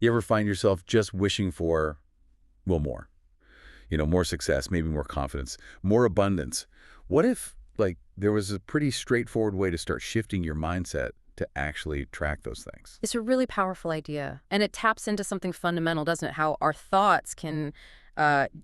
You ever find yourself just wishing for, well, more? More success, maybe more confidence, more abundance. What if, like, there was a pretty straightforward way to start shifting your mindset to actually track those things? It's a really powerful idea, and it taps into something fundamental, doesn't it? How our thoughts can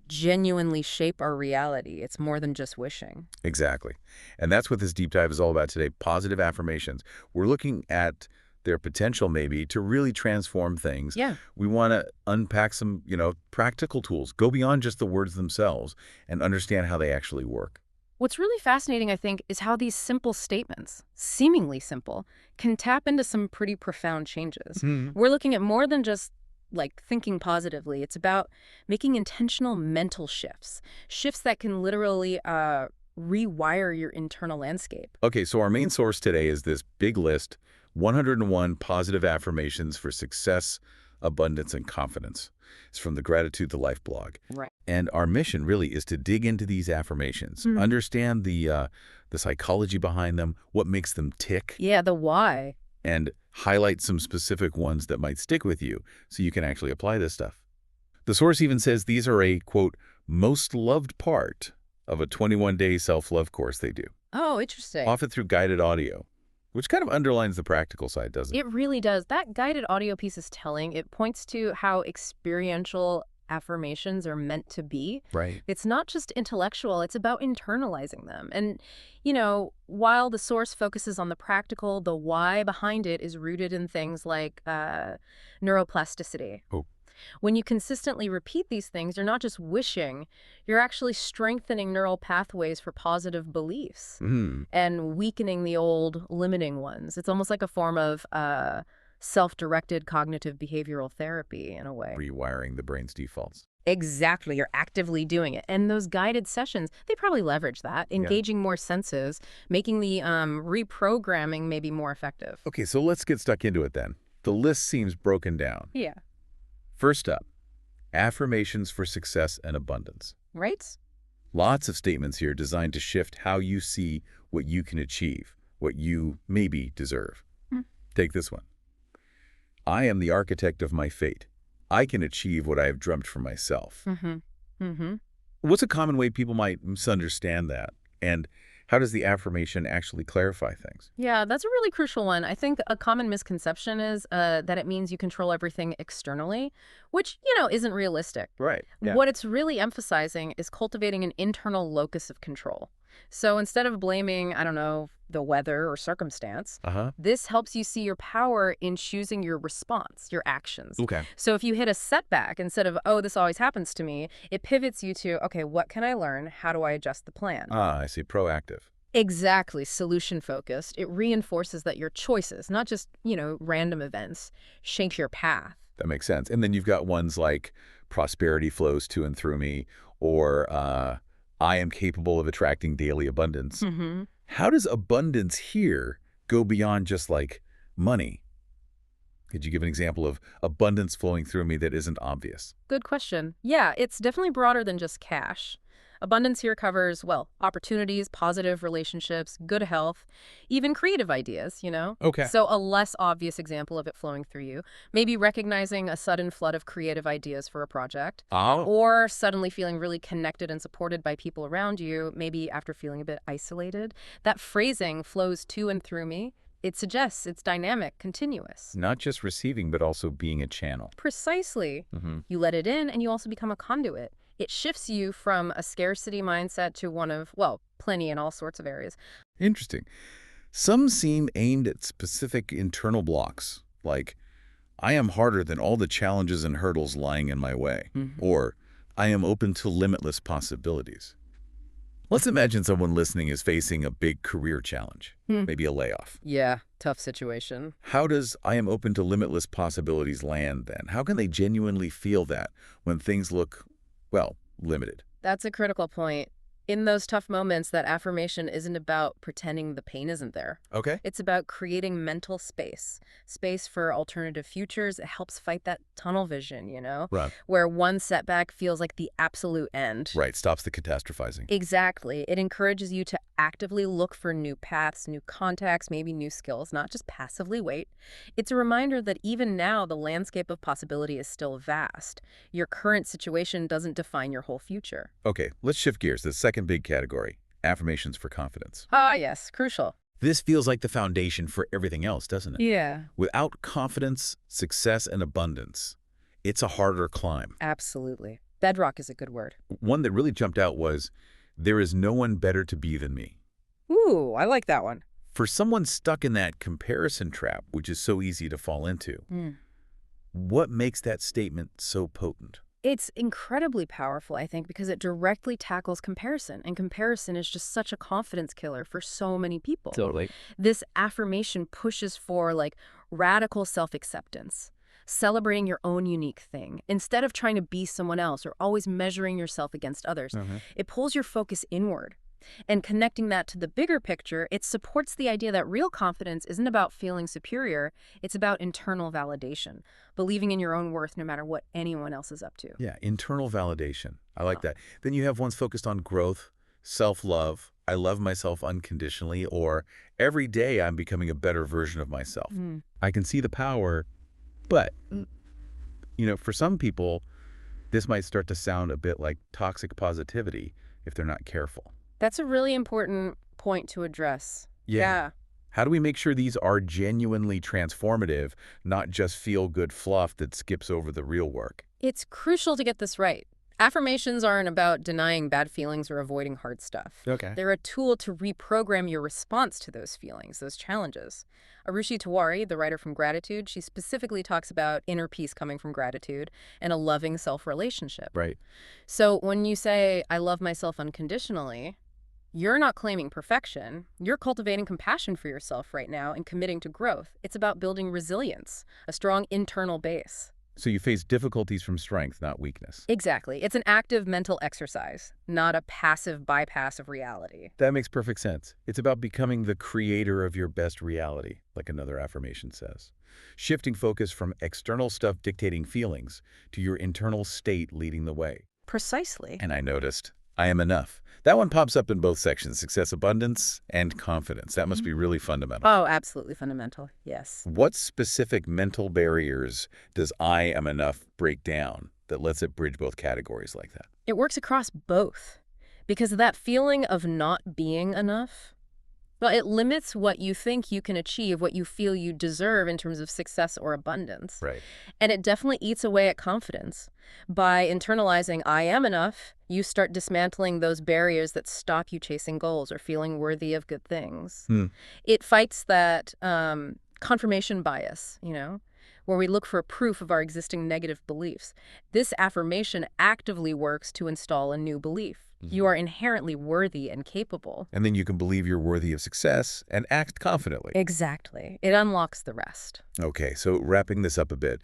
genuinely shape our reality. It's more than just wishing. Exactly. And that's what this deep dive is all about today, positive affirmations. We're looking at their potential maybe to really transform things. Yeah. We want to unpack some, practical tools, go beyond just the words themselves and understand how they actually work. What's really fascinating, I think, is how these simple statements, seemingly simple, can tap into some pretty profound changes. Hmm. We're looking at more than just like thinking positively. It's about making intentional mental shifts, shifts that can literally rewire your internal landscape. Okay, so our main source today is this big list, 101 positive affirmations for success, abundance, and confidence. It's from the Gratitude to Life blog. Right. And our mission really is to dig into these affirmations, understand the psychology behind them, what makes them tick, Yeah, the why. and highlight some specific ones that might stick with you so you can actually apply this stuff. The source even says these are a, quote, most loved part of a 21-day self-love course they do, Oh, interesting. often through guided audio, which kind of underlines the practical side, doesn't it? It really does. That guided audio piece is telling. It points to how experiential affirmations are meant to be. Right. It's not just intellectual, it's about internalizing them. And, while the source focuses on the practical, the why behind it is rooted in things like neuroplasticity. Oh. When you consistently repeat these things, you're not just wishing, you're actually strengthening neural pathways for positive beliefs and weakening the old limiting ones. It's almost like a form of self-directed cognitive behavioral therapy in a way. Rewiring the brain's defaults. Exactly. You're actively doing it. And those guided sessions, they probably leverage that, engaging more senses, making the reprogramming maybe more effective. Okay, so let's get stuck into it then. The list seems broken down. Yeah. First up, affirmations for success and abundance. Right? Lots of statements here designed to shift how you see what you can achieve, what you maybe deserve. Take this one. I am the architect of my fate. I can achieve what I have dreamt for myself. What's a common way people might misunderstand that? And how does the affirmation actually clarify things? Yeah, that's a really crucial one. I think a common misconception is that it means you control everything externally, which, isn't realistic. Right. Yeah. What it's really emphasizing is cultivating an internal locus of control. So instead of blaming, I don't know, the weather or circumstance, this helps you see your power in choosing your response, your actions. Okay. So if you hit a setback, instead of, oh, this always happens to me, it pivots you to, okay, what can I learn? How do I adjust the plan? I see. Proactive. Exactly. Solution-focused. It reinforces that your choices, not just, random events, shape your path. That makes sense. And then you've got ones like prosperity flows to and through me, or I am capable of attracting daily abundance. How does abundance here go beyond just like money? Could you give an example of abundance flowing through me that isn't obvious? Good question. Yeah, it's definitely broader than just cash. Abundance here covers, well, opportunities, positive relationships, good health, even creative ideas, Okay. So a less obvious example of it flowing through you, maybe recognizing a sudden flood of creative ideas for a project, or suddenly feeling really connected and supported by people around you, maybe after feeling a bit isolated. That phrasing flows to and through me. It suggests it's dynamic, continuous. Not just receiving, but also being a channel. Precisely. You let it in and you also become a conduit. It shifts you from a scarcity mindset to one of, well, plenty in all sorts of areas. Interesting. Some seem aimed at specific internal blocks, like, I am harder than all the challenges and hurdles lying in my way, or I am open to limitless possibilities. Let's imagine someone listening is facing a big career challenge, maybe a layoff. Yeah, tough situation. How does I am open to limitless possibilities land then? How can they genuinely feel that when things look, well, limited? That's a critical point. In those tough moments, that affirmation isn't about pretending the pain isn't there. Okay. It's about creating mental space for alternative futures. It helps fight that tunnel vision, Right. where one setback feels like the absolute end. Right. Stops the catastrophizing. Exactly. It encourages you to actively look for new paths, new contacts, maybe new skills, not just passively wait. It's a reminder that even now, the landscape of possibility is still vast. Your current situation doesn't define your whole future. Okay, let's shift gears. The second big category, affirmations for confidence. Ah, yes, crucial. This feels like the foundation for everything else, doesn't it? Yeah. Without confidence, success, and abundance, it's a harder climb. Absolutely. Bedrock is a good word. One that really jumped out was, there is no one better to be than me. Ooh, I like that one. For someone stuck in that comparison trap, which is so easy to fall into, what makes that statement so potent? It's incredibly powerful, I think, because it directly tackles comparison. And comparison is just such a confidence killer for so many people. Totally. This affirmation pushes for radical self-acceptance, celebrating your own unique thing. Instead of trying to be someone else or always measuring yourself against others, it pulls your focus inward. And connecting that to the bigger picture, it supports the idea that real confidence isn't about feeling superior, it's about internal validation, believing in your own worth no matter what anyone else is up to. Yeah, internal validation. I like that. Then you have ones focused on growth, self-love, I love myself unconditionally, or every day I'm becoming a better version of myself. I can see the power, but, for some people, this might start to sound a bit like toxic positivity if they're not careful. That's a really important point to address. Yeah. How do we make sure these are genuinely transformative, not just feel-good fluff that skips over the real work? It's crucial to get this right. Affirmations aren't about denying bad feelings or avoiding hard stuff. Okay. They're a tool to reprogram your response to those feelings, those challenges. Arushi Tewari, the writer from Gratitude, she specifically talks about inner peace coming from gratitude and a loving self-relationship. Right. So when you say, I love myself unconditionally, you're not claiming perfection. You're cultivating compassion for yourself right now and committing to growth. It's about building resilience, a strong internal base. So you face difficulties from strength, not weakness. Exactly. It's an active mental exercise, not a passive bypass of reality. That makes perfect sense. It's about becoming the creator of your best reality, like another affirmation says. Shifting focus from external stuff dictating feelings to your internal state leading the way. Precisely. And I noticed, I am enough. That one pops up in both sections, success, abundance, and confidence. That must be really fundamental. Oh, absolutely fundamental. Yes. What specific mental barriers does I am enough break down that lets it bridge both categories like that? It works across both because that feeling of not being enough, well, it limits what you think you can achieve, what you feel you deserve in terms of success or abundance. Right. And it definitely eats away at confidence. By internalizing I am enough, you start dismantling those barriers that stop you chasing goals or feeling worthy of good things. It fights that confirmation bias, where we look for proof of our existing negative beliefs. This affirmation actively works to install a new belief. You are inherently worthy and capable. And then you can believe you're worthy of success and act confidently. Exactly. It unlocks the rest. Okay, so wrapping this up a bit,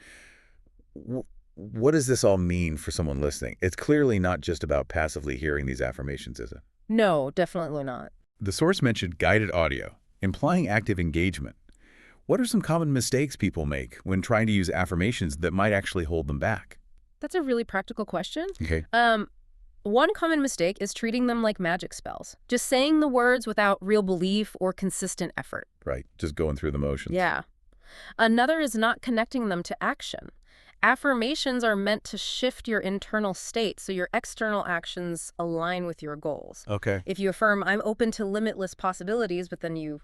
what does this all mean for someone listening? It's clearly not just about passively hearing these affirmations, is it? No, definitely not. The source mentioned guided audio, implying active engagement. What are some common mistakes people make when trying to use affirmations that might actually hold them back? That's a really practical question. Okay. One common mistake is treating them like magic spells, just saying the words without real belief or consistent effort. Right, just going through the motions. Yeah. Another is not connecting them to action. Affirmations are meant to shift your internal state so your external actions align with your goals. Okay. If you affirm, I'm open to limitless possibilities, but then you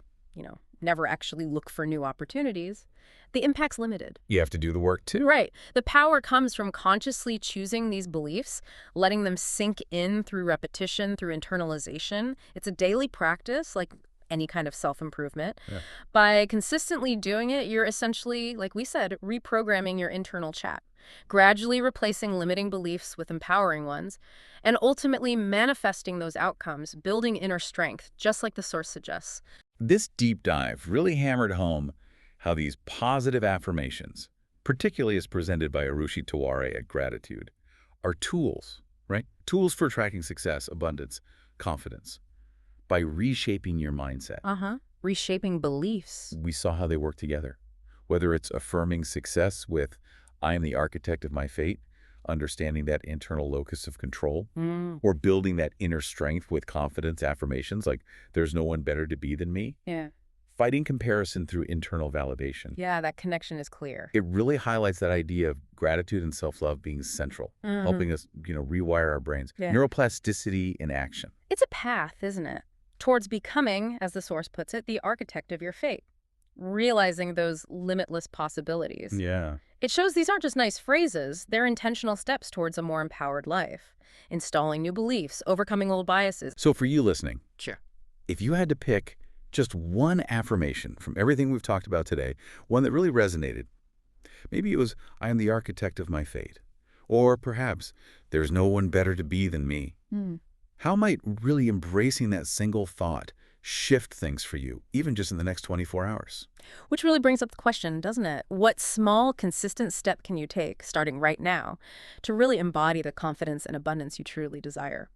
never actually look for new opportunities, the impact's limited. You have to do the work too. Right. The power comes from consciously choosing these beliefs, letting them sink in through repetition, through internalization. It's a daily practice, like any kind of self-improvement. Yeah. By consistently doing it, you're essentially, like we said, reprogramming your internal chat, gradually replacing limiting beliefs with empowering ones, and ultimately manifesting those outcomes, building inner strength, just like the source suggests. This deep dive really hammered home how these positive affirmations, particularly as presented by Arushi Tewari at Gratitude, are tools, right? Tools for attracting success, abundance, confidence by reshaping your mindset. Reshaping beliefs. We saw how they work together. Whether it's affirming success with, I am the architect of my fate, understanding that internal locus of control, or building that inner strength with confidence affirmations like, there's no one better to be than me. Yeah. Fighting comparison through internal validation. Yeah, that connection is clear. It really highlights that idea of gratitude and self-love being central, helping us, rewire our brains. Yeah. Neuroplasticity in action. It's a path, isn't it? Towards becoming, as the source puts it, the architect of your fate. Realizing those limitless possibilities. Yeah. It shows these aren't just nice phrases, they're intentional steps towards a more empowered life. Installing new beliefs, overcoming old biases. So for you listening, Sure. if you had to pick just one affirmation from everything we've talked about today, one that really resonated, maybe it was, I am the architect of my fate. Or perhaps, there's no one better to be than me. How might really embracing that single thought shift things for you, even just in the next 24 hours? Which really brings up the question, doesn't it? What small, consistent step can you take, starting right now, to really embody the confidence and abundance you truly desire?